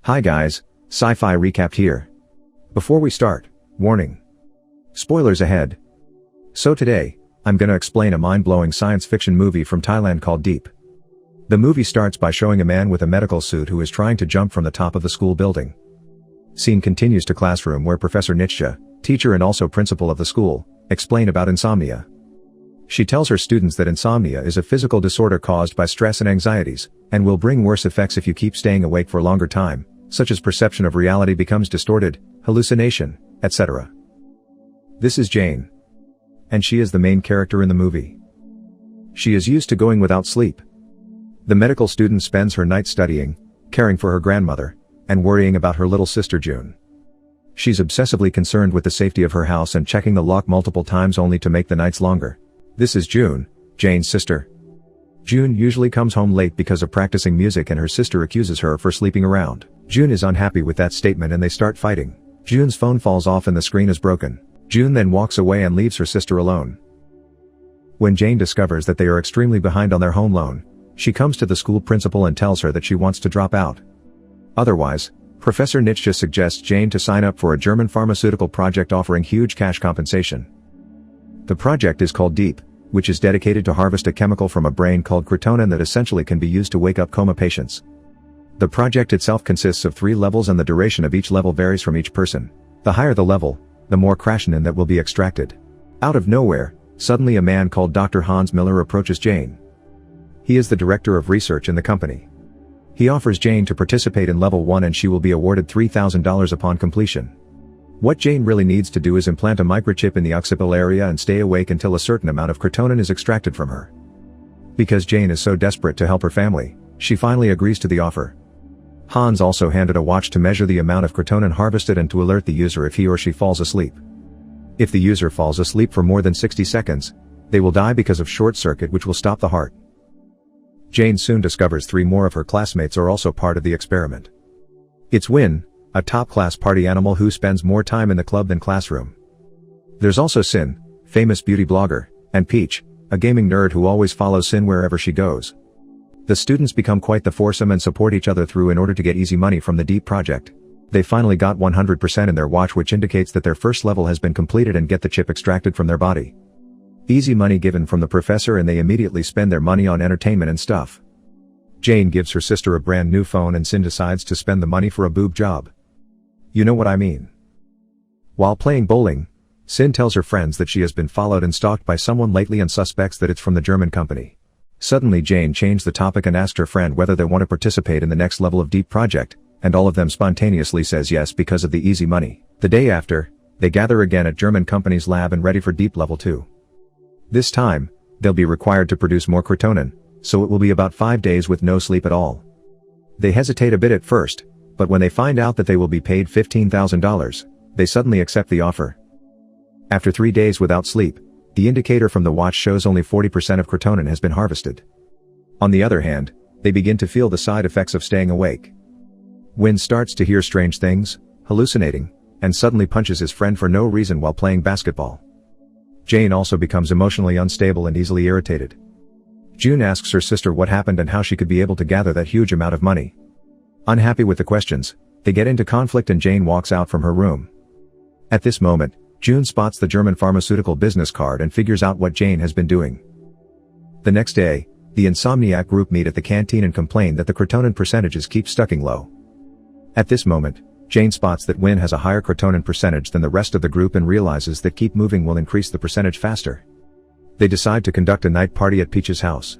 Hi guys, Sci-fi recap here. Before we start, warning. Spoilers ahead. So today, I'm gonna explain a mind-blowing science fiction movie from Thailand called Deep. The movie starts by showing a man with a medical suit who is trying to jump from the top of the school building. Scene continues to classroom where Professor Nietzsche, teacher and also principal of the school, explain about insomnia. She tells her students that insomnia is a physical disorder caused by stress and anxieties, and will bring worse effects if you keep staying awake for a longer time, such as perception of reality becomes distorted, hallucination, etc. This is Jane. And she is the main character in the movie. She is used to going without sleep. The medical student spends her night studying, caring for her grandmother, and worrying about her little sister June. She's obsessively concerned with the safety of her house and checking the lock multiple times only to make the nights longer. This is June, Jane's sister. June usually comes home late because of practicing music and her sister accuses her for sleeping around. June is unhappy with that statement and they start fighting. June's phone falls off and the screen is broken. June then walks away and leaves her sister alone. When Jane discovers that they are extremely behind on their home loan, she comes to the school principal and tells her that she wants to drop out. Otherwise, Professor Nietzsche suggests Jane to sign up for a German pharmaceutical project offering huge cash compensation. The project is called Deep, which is dedicated to harvest a chemical from a brain called creatinine that essentially can be used to wake up coma patients. The project itself consists of 3 levels and the duration of each level varies from each person. The higher the level, the more creatinine that will be extracted. Out of nowhere, suddenly a man called Dr. Hans Miller approaches Jane. He is the director of research in the company. He offers Jane to participate in level 1 and she will be awarded $3,000 upon completion. What Jane really needs to do is implant a microchip in the occipital area and stay awake until a certain amount of creatinine is extracted from her. Because Jane is so desperate to help her family, she finally agrees to the offer. Hans also handed a watch to measure the amount of creatinine harvested and to alert the user if he or she falls asleep. If the user falls asleep for more than 60 seconds, they will die because of short circuit which will stop the heart. Jane soon discovers 3 more of her classmates are also part of the experiment. It's Win, a top-class party animal who spends more time in the club than classroom. There's also Sin, famous beauty blogger, and Peach, a gaming nerd who always follows Sin wherever she goes. The students become quite the foursome and support each other through in order to get easy money from the Deep project. They finally got 100% in their watch which indicates that their first level has been completed and get the chip extracted from their body. Easy money given from the professor and they immediately spend their money on entertainment and stuff. Jane gives her sister a brand new phone and Sin decides to spend the money for a boob job. You know what I mean. While playing bowling, Sin tells her friends that she has been followed and stalked by someone lately and suspects that it's from the German company. Suddenly Jane changed the topic and asked her friend whether they want to participate in the next level of Deep project, and all of them spontaneously says yes because of the easy money. The day after, they gather again at German company's lab and ready for Deep level 2. This time, they'll be required to produce more creatinine, so it will be about 5 days with no sleep at all. They hesitate a bit at first, but when they find out that they will be paid $15,000, they suddenly accept the offer. After 3 days without sleep, the indicator from the watch shows only 40% of creatinine has been harvested. On the other hand, they begin to feel the side effects of staying awake. Win starts to hear strange things, hallucinating, and suddenly punches his friend for no reason while playing basketball. Jane also becomes emotionally unstable and easily irritated. June asks her sister what happened and how she could be able to gather that huge amount of money. Unhappy with the questions, they get into conflict and Jane walks out from her room. At this moment, June spots the German pharmaceutical business card and figures out what Jane has been doing. The next day, the insomniac group meet at the canteen and complain that the creatinine percentages keep stucking low. At this moment, Jane spots that Win has a higher creatinine percentage than the rest of the group and realizes that keep moving will increase the percentage faster. They decide to conduct a night party at Peach's house.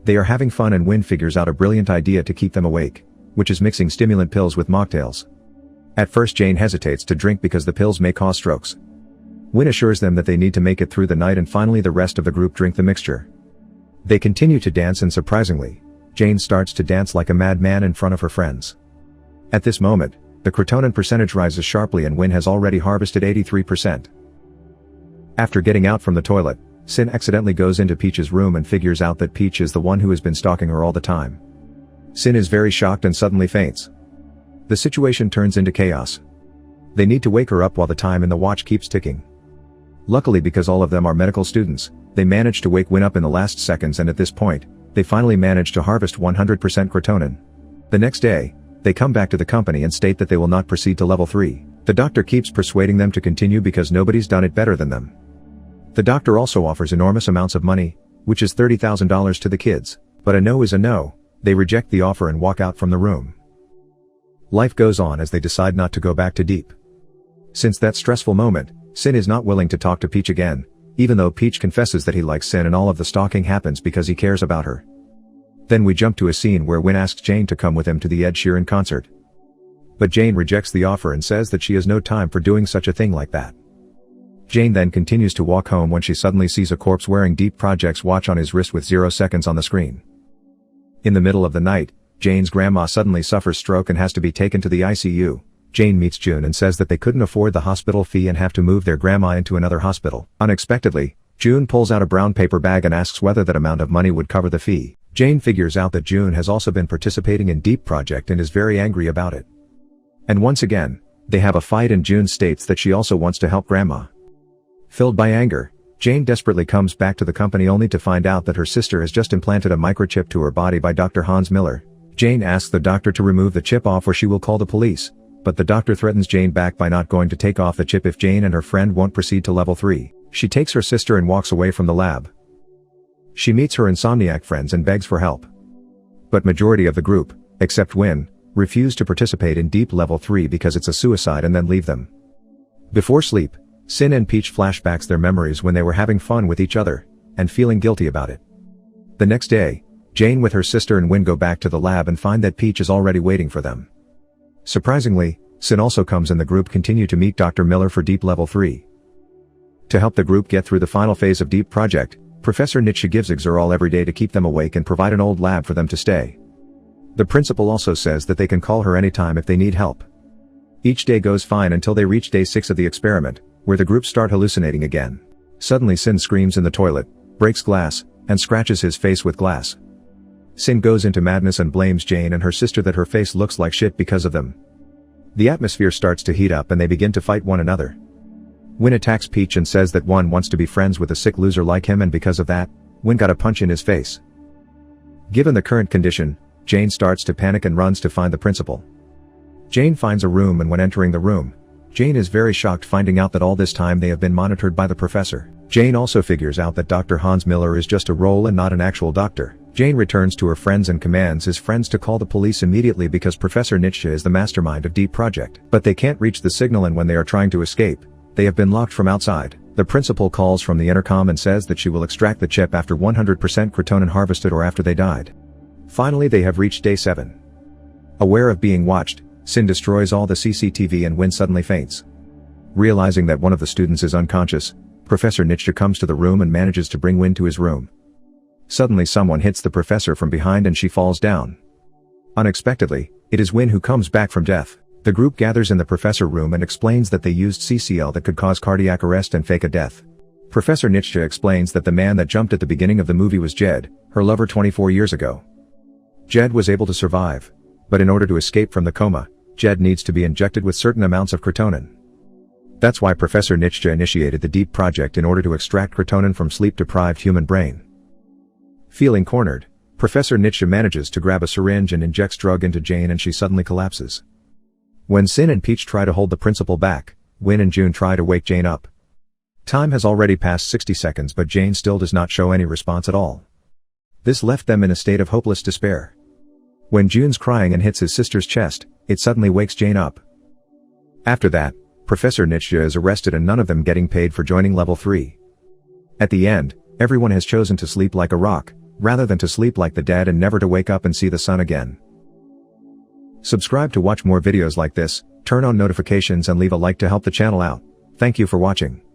They are having fun and Win figures out a brilliant idea to keep them awake, which is mixing stimulant pills with mocktails. At first Jane hesitates to drink because the pills may cause strokes. Win assures them that they need to make it through the night and finally the rest of the group drink the mixture. They continue to dance and surprisingly, Jane starts to dance like a madman in front of her friends. At this moment, the creatinine percentage rises sharply and Win has already harvested 83%. After getting out from the toilet, Sin accidentally goes into Peach's room and figures out that Peach is the one who has been stalking her all the time. Sin is very shocked and suddenly faints. The situation turns into chaos. They need to wake her up while the time in the watch keeps ticking. Luckily because all of them are medical students, they manage to wake Win up in the last seconds and at this point, they finally manage to harvest 100% creatinine. The next day, They come back to the company and state that they will not proceed to level 3. The doctor keeps persuading them to continue because nobody's done it better than them. The doctor also offers enormous amounts of money, which is $30,000 to the kids, but a no is a no. They reject the offer and walk out from the room. Life goes on as they decide not to go back to Deep. Since that stressful moment, Sin is not willing to talk to Peach again, even though Peach confesses that he likes Sin and all of the stalking happens because he cares about her. Then we jump to a scene where Win asks Jane to come with him to the Ed Sheeran concert. But Jane rejects the offer and says that she has no time for doing such a thing like that. Jane then continues to walk home when she suddenly sees a corpse wearing Deep Project's watch on his wrist with 0 seconds on the screen. In the middle of the night, Jane's grandma suddenly suffers stroke and has to be taken to the ICU. Jane meets June and says that they couldn't afford the hospital fee and have to move their grandma into another hospital. Unexpectedly, June pulls out a brown paper bag and asks whether that amount of money would cover the fee. Jane figures out that June has also been participating in Deep Project and is very angry about it. And once again, they have a fight and June states that she also wants to help grandma. Filled by anger, Jane desperately comes back to the company only to find out that her sister has just implanted a microchip to her body by Dr. Hans Miller. Jane asks the doctor to remove the chip off or she will call the police, but the doctor threatens Jane back by not going to take off the chip if Jane and her friend won't proceed to level 3. She takes her sister and walks away from the lab. She meets her insomniac friends and begs for help. But majority of the group, except Win, refuse to participate in Deep Level 3 because it's a suicide and then leave them. Before sleep, Sin and Peach flashbacks their memories when they were having fun with each other, and feeling guilty about it. The next day, Jane with her sister and Win go back to the lab and find that Peach is already waiting for them. Surprisingly, Sin also comes and the group continue to meet Dr. Miller for Deep Level 3. To help the group get through the final phase of Deep Project, Professor Nietzsche gives Xer every day to keep them awake and provide an old lab for them to stay. The principal also says that they can call her anytime if they need help. Each day goes fine until they reach day 6 of the experiment, where the group start hallucinating again. Suddenly Sin screams in the toilet, breaks glass, and scratches his face with glass. Sin goes into madness and blames Jane and her sister that her face looks like shit because of them. The atmosphere starts to heat up and they begin to fight one another. Win attacks Peach and says that one wants to be friends with a sick loser like him and because of that, Win got a punch in his face. Given the current condition, Jane starts to panic and runs to find the principal. Jane finds a room and when entering the room, Jane is very shocked finding out that all this time they have been monitored by the professor. Jane also figures out that Dr. Hans Miller is just a role and not an actual doctor. Jane returns to her friends and commands his friends to call the police immediately because Professor Nietzsche is the mastermind of Deep Project. But they can't reach the signal and when they are trying to escape, they have been locked from outside. The principal calls from the intercom and says that she will extract the chip after 100% cretonin harvested or after they died. Finally they have reached day 7. Aware of being watched, Sin destroys all the CCTV and Win suddenly faints. Realizing that one of the students is unconscious, Professor Nietzsche comes to the room and manages to bring Win to his room. Suddenly someone hits the professor from behind and she falls down. Unexpectedly, it is Win who comes back from death. The group gathers in the professor room and explains that they used CCL that could cause cardiac arrest and fake a death. Professor Nietzsche explains that the man that jumped at the beginning of the movie was Jed, her lover 24 years ago. Jed was able to survive, but in order to escape from the coma, Jed needs to be injected with certain amounts of cretonin. That's why Professor Nietzsche initiated the Deep Project in order to extract cretonin from sleep-deprived human brain. Feeling cornered, Professor Nietzsche manages to grab a syringe and injects drug into Jane and she suddenly collapses. When Sin and Peach try to hold the principal back, Win and June try to wake Jane up. Time has already passed 60 seconds but Jane still does not show any response at all. This left them in a state of hopeless despair. When June's crying and hits his sister's chest, it suddenly wakes Jane up. After that, Professor Nietzsche is arrested and none of them getting paid for joining level 3. At the end, everyone has chosen to sleep like a rock, rather than to sleep like the dead and never to wake up and see the sun again. Subscribe to watch more videos like this, turn on notifications and leave a like to help the channel out. Thank you for watching.